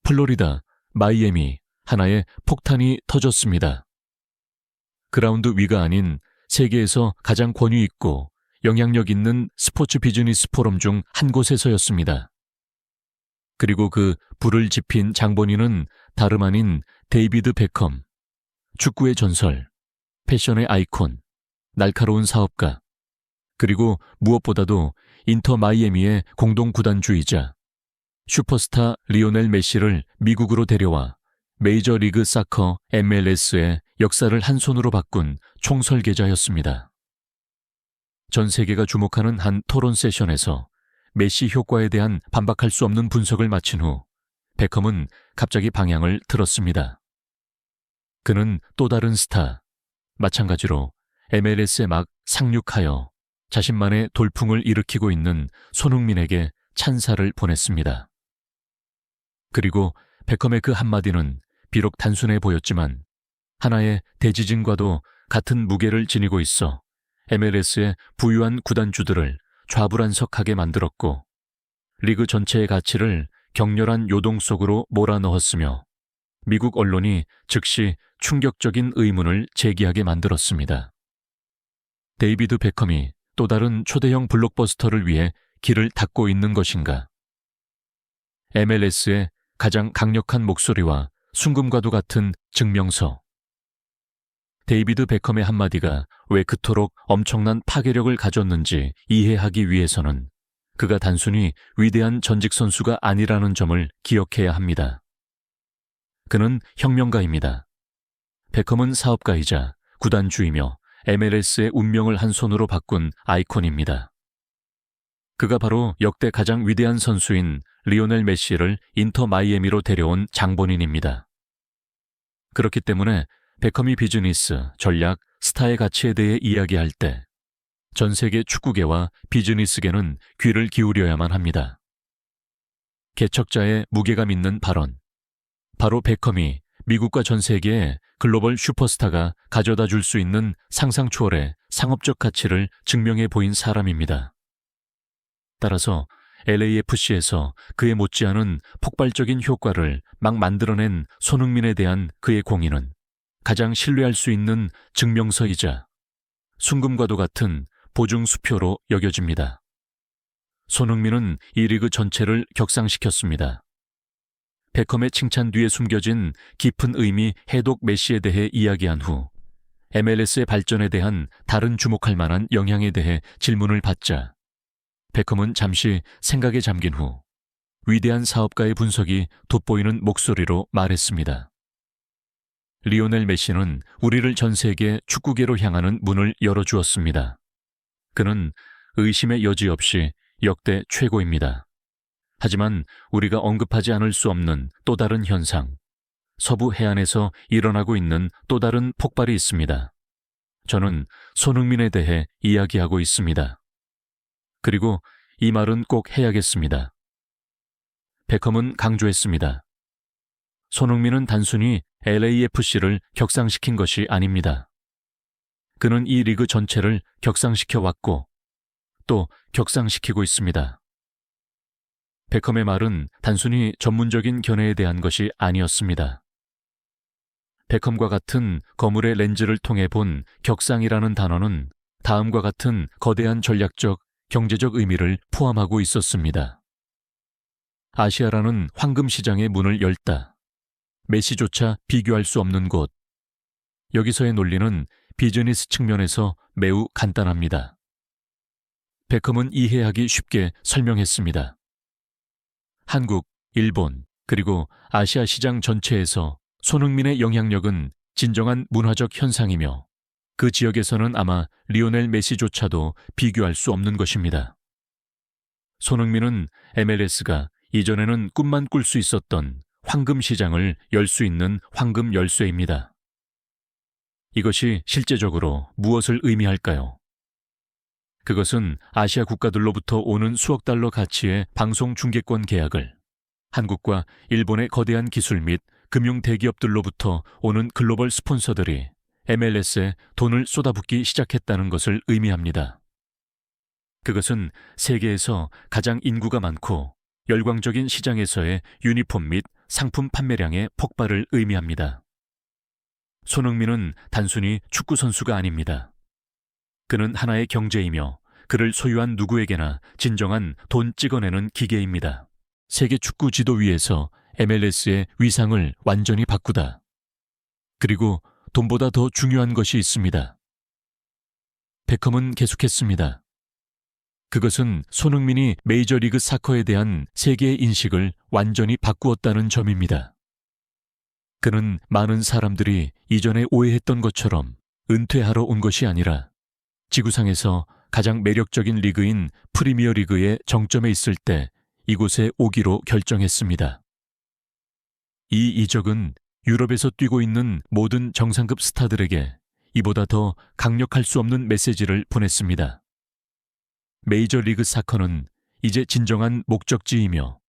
플로리다, 마이애미 하나의 폭탄이 터졌습니다. 그라운드 위가 아닌 세계에서 가장 권위 있고 영향력 있는 스포츠 비즈니스 포럼 중 한 곳에서였습니다. 그리고 그 불을 지핀 장본인은 다름 아닌 데이비드 베컴, 축구의 전설, 패션의 아이콘, 날카로운 사업가, 그리고 무엇보다도 인터 마이애미의 공동 구단주이자 슈퍼스타 리오넬 메시를 미국으로 데려와 메이저리그 사커 MLS의 역사를 한 손으로 바꾼 총설계자였습니다. 전 세계가 주목하는 한 토론 세션에서 메시 효과에 대한 반박할 수 없는 분석을 마친 후 베컴은 갑자기 방향을 틀었습니다. 그는 또 다른 스타, 마찬가지로 MLS에 막 상륙하여 자신만의 돌풍을 일으키고 있는 손흥민에게 찬사를 보냈습니다. 그리고 베컴의 그 한마디는 비록 단순해 보였지만 하나의 대지진과도 같은 무게를 지니고 있어 MLS의 부유한 구단주들을 좌불안석하게 만들었고 리그 전체의 가치를 격렬한 요동 속으로 몰아넣었으며 미국 언론이 즉시 충격적인 의문을 제기하게 만들었습니다. 데이비드 베컴이 또 다른 초대형 블록버스터를 위해 길을 닫고 있는 것인가? MLS의 가장 강력한 목소리와 순금과도 같은 증명서. 데이비드 베컴의 한마디가 왜 그토록 엄청난 파괴력을 가졌는지 이해하기 위해서는 그가 단순히 위대한 전직 선수가 아니라는 점을 기억해야 합니다. 그는 혁명가입니다. 베컴은 사업가이자 구단주이며 MLS의 운명을 한 손으로 바꾼 아이콘입니다. 그가 바로 역대 가장 위대한 선수인 리오넬 메시를 인터 마이애미로 데려온 장본인입니다. 그렇기 때문에 베컴이 비즈니스, 전략, 스타의 가치에 대해 이야기할 때 전 세계 축구계와 비즈니스계는 귀를 기울여야만 합니다. 개척자의 무게감 있는 발언. 바로 베컴이 미국과 전 세계에 글로벌 슈퍼스타가 가져다 줄 수 있는 상상 초월의 상업적 가치를 증명해 보인 사람입니다. 따라서 LAFC에서 그에 못지않은 폭발적인 효과를 막 만들어낸 손흥민에 대한 그의 공인은 가장 신뢰할 수 있는 증명서이자 순금과도 같은 보증수표로 여겨집니다. 손흥민은 이 리그 전체를 격상시켰습니다. 베컴의 칭찬 뒤에 숨겨진 깊은 의미 해독 메시에 대해 이야기한 후 MLS의 발전에 대한 다른 주목할 만한 영향에 대해 질문을 받자 베컴은 잠시 생각에 잠긴 후 위대한 사업가의 분석이 돋보이는 목소리로 말했습니다. 리오넬 메시는 우리를 전 세계 축구계로 향하는 문을 열어주었습니다. 그는 의심의 여지 없이 역대 최고입니다. 하지만 우리가 언급하지 않을 수 없는 또 다른 현상, 서부 해안에서 일어나고 있는 또 다른 폭발이 있습니다. 저는 손흥민에 대해 이야기하고 있습니다. 그리고 이 말은 꼭 해야겠습니다. 베컴은 강조했습니다. 손흥민은 단순히 LAFC를 격상시킨 것이 아닙니다. 그는 이 리그 전체를 격상시켜 왔고 또 격상시키고 있습니다. 베컴의 말은 단순히 전문적인 견해에 대한 것이 아니었습니다. 베컴과 같은 거물의 렌즈를 통해 본 격상이라는 단어는 다음과 같은 거대한 전략적, 경제적 의미를 포함하고 있었습니다. 아시아라는 황금 시장의 문을 열다. 메시조차 비교할 수 없는 곳. 여기서의 논리는 비즈니스 측면에서 매우 간단합니다. 베컴은 이해하기 쉽게 설명했습니다. 한국, 일본, 그리고 아시아 시장 전체에서 손흥민의 영향력은 진정한 문화적 현상이며 그 지역에서는 아마 리오넬 메시조차도 비교할 수 없는 것입니다. 손흥민은 MLS가 이전에는 꿈만 꿀 수 있었던 황금 시장을 열 수 있는 황금 열쇠입니다. 이것이 실제적으로 무엇을 의미할까요? 그것은 아시아 국가들로부터 오는 수억 달러 가치의 방송 중계권 계약을 한국과 일본의 거대한 기술 및 금융 대기업들로부터 오는 글로벌 스폰서들이 MLS에 돈을 쏟아붓기 시작했다는 것을 의미합니다. 그것은 세계에서 가장 인구가 많고 열광적인 시장에서의 유니폼 및 상품 판매량의 폭발을 의미합니다. 손흥민은 단순히 축구 선수가 아닙니다. 그는 하나의 경제이며 그를 소유한 누구에게나 진정한 돈 찍어내는 기계입니다. 세계 축구 지도 위에서 MLS의 위상을 완전히 바꾸다. 그리고 돈보다 더 중요한 것이 있습니다. 베컴은 계속했습니다. 그것은 손흥민이 메이저리그 사커에 대한 세계의 인식을 완전히 바꾸었다는 점입니다. 그는 많은 사람들이 이전에 오해했던 것처럼 은퇴하러 온 것이 아니라 지구상에서 가장 매력적인 리그인 프리미어 리그의 정점에 있을 때 이곳에 오기로 결정했습니다. 이 이적은 유럽에서 뛰고 있는 모든 정상급 스타들에게 이보다 더 강력할 수 없는 메시지를 보냈습니다. 메이저리그 사커는 이제 진정한 목적지이며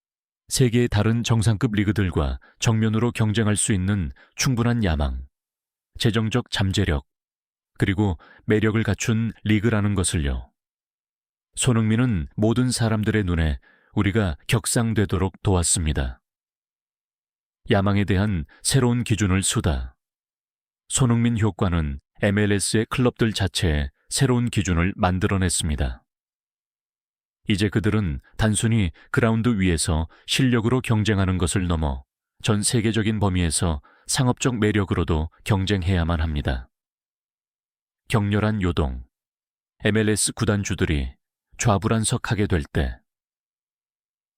세계의 다른 정상급 리그들과 정면으로 경쟁할 수 있는 충분한 야망, 재정적 잠재력, 그리고 매력을 갖춘 리그라는 것을요. 손흥민은 모든 사람들의 눈에 우리가 격상되도록 도왔습니다. 야망에 대한 새로운 기준을 수다. 손흥민 효과는 MLS의 클럽들 자체에 새로운 기준을 만들어냈습니다. 이제 그들은 단순히 그라운드 위에서 실력으로 경쟁하는 것을 넘어 전 세계적인 범위에서 상업적 매력으로도 경쟁해야만 합니다. 격렬한 요동, MLS 구단주들이 좌불안석하게 될 때,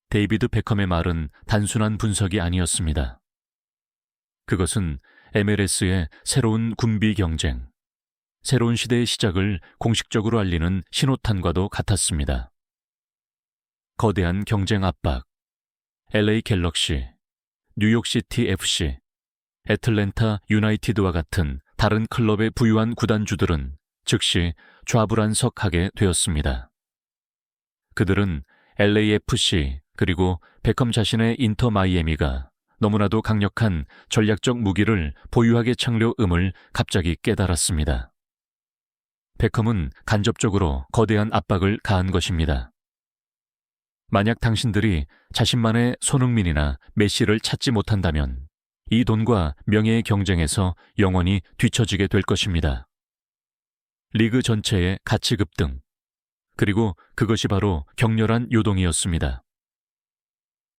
데이비드 베컴의 말은 단순한 분석이 아니었습니다. 그것은 MLS의 새로운 군비 경쟁, 새로운 시대의 시작을 공식적으로 알리는 신호탄과도 같았습니다. 거대한 경쟁 압박, LA 갤럭시, 뉴욕시티 FC, 애틀랜타 유나이티드와 같은 다른 클럽의 부유한 구단주들은 즉시 좌불안석하게 되었습니다. 그들은 LAFC 그리고 베컴 자신의 인터 마이애미가 너무나도 강력한 전략적 무기를 보유하게 창료음을 갑자기 깨달았습니다. 베컴은 간접적으로 거대한 압박을 가한 것입니다. 만약 당신들이 자신만의 손흥민이나 메시를 찾지 못한다면 이 돈과 명예의 경쟁에서 영원히 뒤처지게 될 것입니다. 리그 전체의 가치 급등, 그리고 그것이 바로 격렬한 요동이었습니다.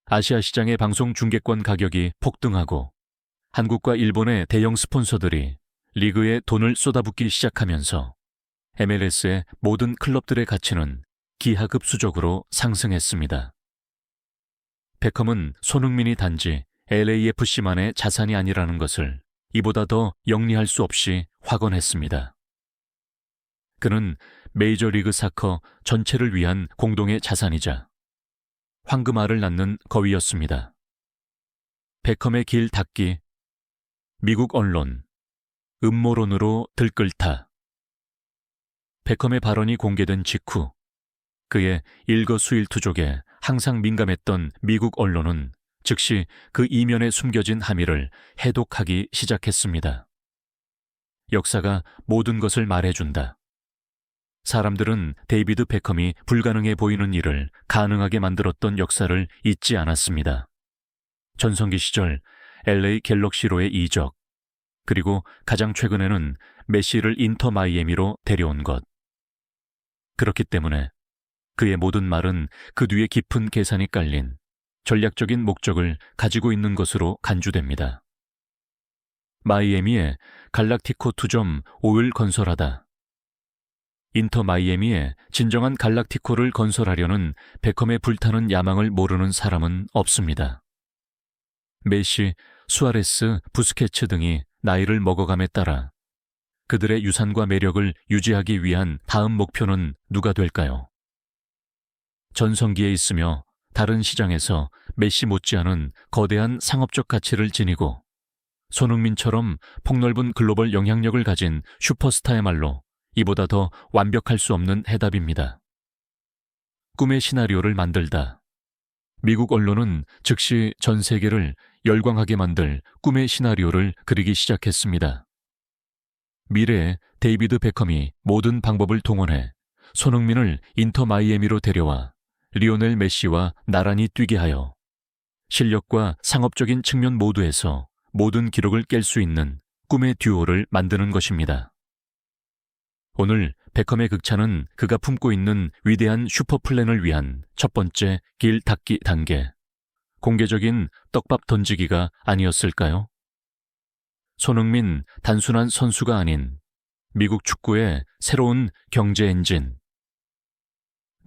아시아 시장의 방송 중계권 가격이 폭등하고 한국과 일본의 대형 스폰서들이 리그에 돈을 쏟아붓기 시작하면서 MLS의 모든 클럽들의 가치는 기하급수적으로 상승했습니다. 베컴은 손흥민이 단지 LAFC만의 자산이 아니라는 것을 이보다 더 영리할 수 없이 확언했습니다. 그는 메이저리그 사커 전체를 위한 공동의 자산이자 황금알을 낳는 거위였습니다. 베컴의 길 닫기, 미국 언론, 음모론으로 들끓다. 베컴의 발언이 공개된 직후 그의 일거수일투족에 항상 민감했던 미국 언론은 즉시 그 이면에 숨겨진 함의를 해독하기 시작했습니다. 역사가 모든 것을 말해준다. 사람들은 데이비드 베컴이 불가능해 보이는 일을 가능하게 만들었던 역사를 잊지 않았습니다. 전성기 시절 LA 갤럭시로의 이적, 그리고 가장 최근에는 메시를 인터 마이애미로 데려온 것. 그렇기 때문에 그의 모든 말은 그 뒤에 깊은 계산이 깔린 전략적인 목적을 가지고 있는 것으로 간주됩니다. 마이애미에 갈락티코 2.5를 건설하다. 인터 마이애미에 진정한 갈락티코를 건설하려는 베컴의 불타는 야망을 모르는 사람은 없습니다. 메시, 수아레스, 부스케츠 등이 나이를 먹어감에 따라 그들의 유산과 매력을 유지하기 위한 다음 목표는 누가 될까요? 전성기에 있으며 다른 시장에서 메시 못지않은 거대한 상업적 가치를 지니고 손흥민처럼 폭넓은 글로벌 영향력을 가진 슈퍼스타야말로 이보다 더 완벽할 수 없는 해답입니다. 꿈의 시나리오를 만들다. 미국 언론은 즉시 전 세계를 열광하게 만들 꿈의 시나리오를 그리기 시작했습니다. 미래에 데이비드 베컴이 모든 방법을 동원해 손흥민을 인터 마이애미로 데려와 리오넬 메시와 나란히 뛰게 하여 실력과 상업적인 측면 모두에서 모든 기록을 깰 수 있는 꿈의 듀오를 만드는 것입니다. 오늘 베컴의 극찬은 그가 품고 있는 위대한 슈퍼플랜을 위한 첫 번째 길 닦기 단계, 공개적인 떡밥 던지기가 아니었을까요? 손흥민 단순한 선수가 아닌 미국 축구의 새로운 경제 엔진.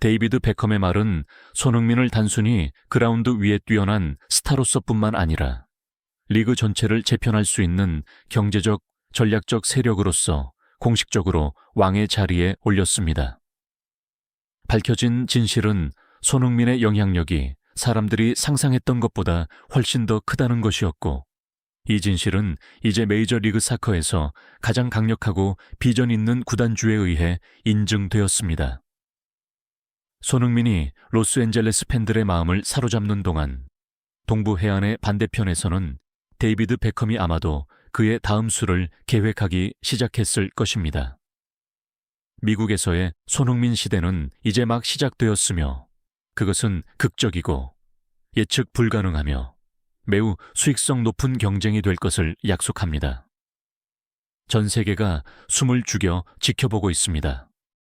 데이비드 베컴의 말은 손흥민을 단순히 그라운드 위에 뛰어난 스타로서뿐만 아니라 리그 전체를 재편할 수 있는 경제적, 전략적 세력으로서 공식적으로 왕의 자리에 올렸습니다. 밝혀진 진실은 손흥민의 영향력이 사람들이 상상했던 것보다 훨씬 더 크다는 것이었고, 이 진실은 이제 메이저리그 사커에서 가장 강력하고 비전 있는 구단주에 의해 인증되었습니다. 손흥민이 로스앤젤레스 팬들의 마음을 사로잡는 동안 동부 해안의 반대편에서는 데이비드 베컴이 아마도 그의 다음 수를 계획하기 시작했을 것입니다. 미국에서의 손흥민 시대는 이제 막 시작되었으며 그것은 극적이고 예측 불가능하며 매우 수익성 높은 경쟁이 될 것을 약속합니다. 전 세계가 숨을 죽여 지켜보고 있습니다.